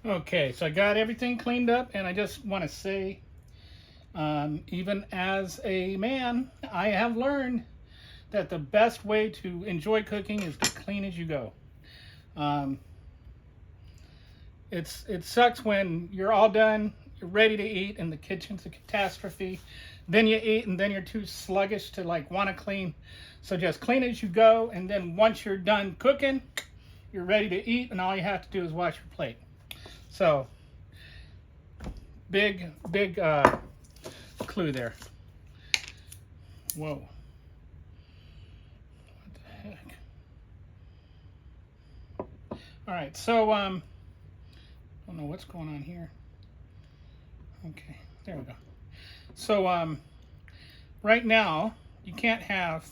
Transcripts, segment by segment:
Okay, so I got everything cleaned up, and I just want to say, even as a man, I have learned that the best way to enjoy cooking is to clean as you go. Um, it sucks when you're all done, you're ready to eat, and the kitchen's a catastrophe. Then you eat, and then you're too sluggish to like want to clean. So just clean as you go, and then once you're done cooking, you're ready to eat, and all you have to do is wash your plate. So big clue there. Whoa. What the heck? All right, so I don't know what's going on here. Okay, there we go. So right now you can't have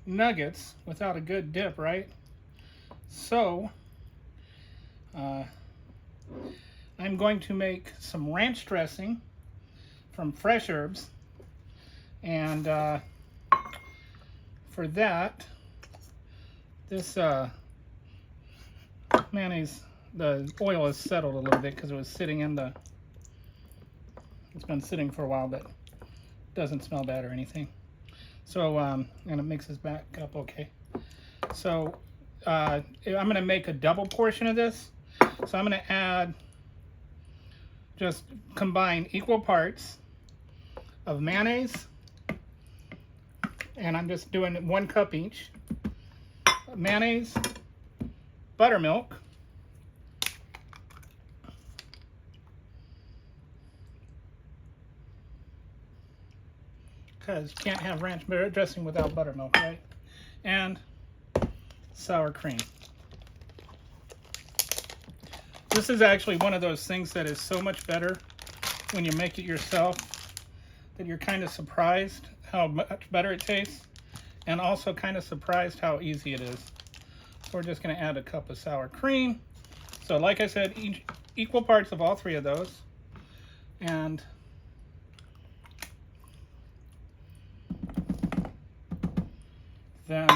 nuggets without a good dip, right? So I'm going to make some ranch dressing from Fresh Herbs, and for that, this mayonnaise, the oil has settled a little bit because it was sitting in the, it's been sitting for a while, but it doesn't smell bad or anything. So and it mixes back up okay. So I'm going to make a double portion of this. So I'm going to add, just combine equal parts of mayonnaise, and I'm just doing 1 cup each. Mayonnaise, buttermilk, because you can't have ranch dressing without buttermilk, right? And sour cream. This is actually one of those things that is so much better when you make it yourself that you're kind of surprised how much better it tastes, and also kind of surprised how easy it is. So we're just going to add a cup of sour cream. So like I said, equal parts of all 3 of those. And then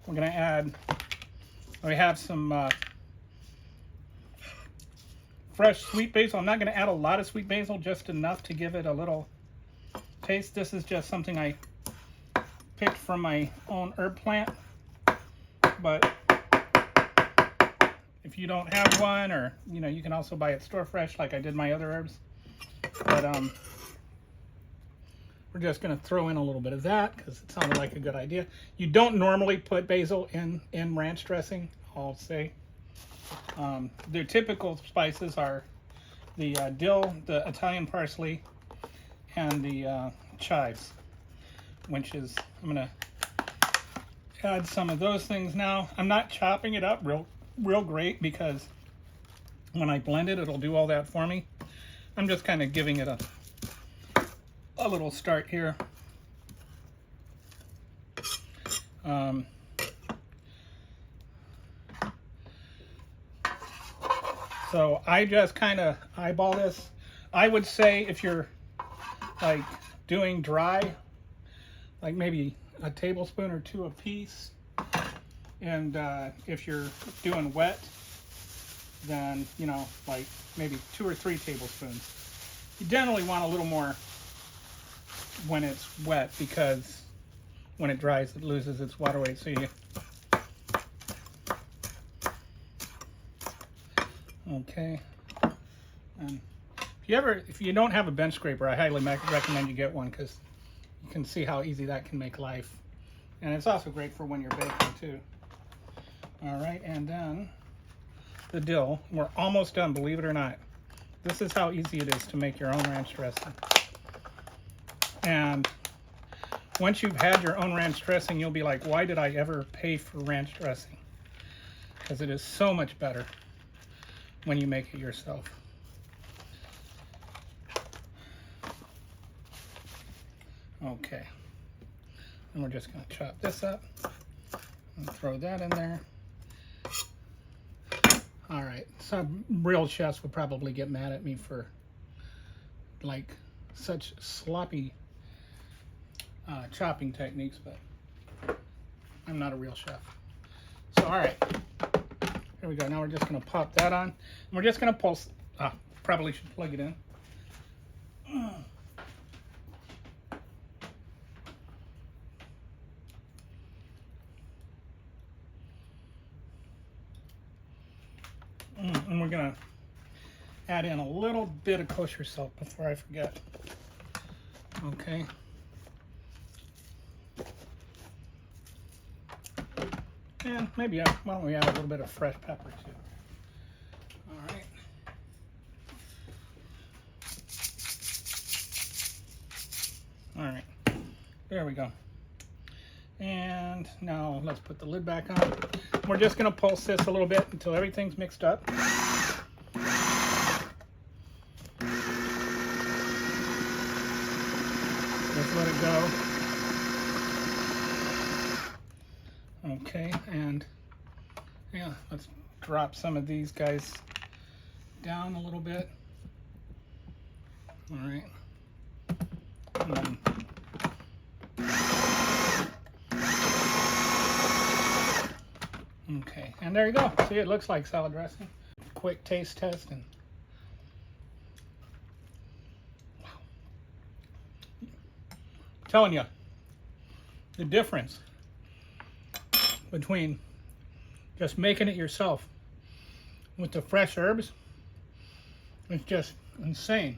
we're going to add, we have some fresh sweet basil. I'm not going to add a lot of sweet basil, just enough to give it a little taste. This is just something I picked from my own herb plant, but if you don't have one, or you can also buy it store fresh like I did my other herbs. But we're just going to throw in a little bit of that because it sounded like a good idea. You don't normally put basil in ranch dressing, I'll say. Their typical spices are the dill, the Italian parsley, and the chives, which is, I'm going to add some of those things now. I'm not chopping it up real great because when I blend it, it'll do all that for me. I'm just kind of giving it a little start here. So I just kind of eyeball this. I would say if you're like doing dry, like maybe a tablespoon or 2 a piece. And if you're doing wet, then, like maybe 2 or 3 tablespoons. You generally want a little more when it's wet, because when it dries, it loses its water weight. So you, okay. And if you don't have a bench scraper, I highly recommend you get one, because you can see how easy that can make life. And it's also great for when you're baking too. All right, and then the dill. We're almost done, believe it or not. This is how easy it is to make your own ranch dressing. And once you've had your own ranch dressing, you'll be like, why did I ever pay for ranch dressing? Because it is so much better when you make it yourself. Okay. And we're just going to chop this up and throw that in there. All right. Some real chefs would probably get mad at me for like such sloppy chopping techniques, but I'm not a real chef. So, all right. Here There we go. Now we're just going to pop that on. And we're just going to pulse. Probably should plug it in. And we're going to add in a little bit of kosher salt before I forget. Okay. And maybe, why don't we add a little bit of fresh pepper too. All right. All right, there we go. And now let's put the lid back on. We're just gonna pulse this a little bit until everything's mixed up. Just let it go. Okay, and yeah, let's drop some of these guys down a little bit. All right. And then okay, and there you go. See, it looks like salad dressing. Quick taste test, and wow. I'm telling you, the difference between just making it yourself with the fresh herbs is just insane.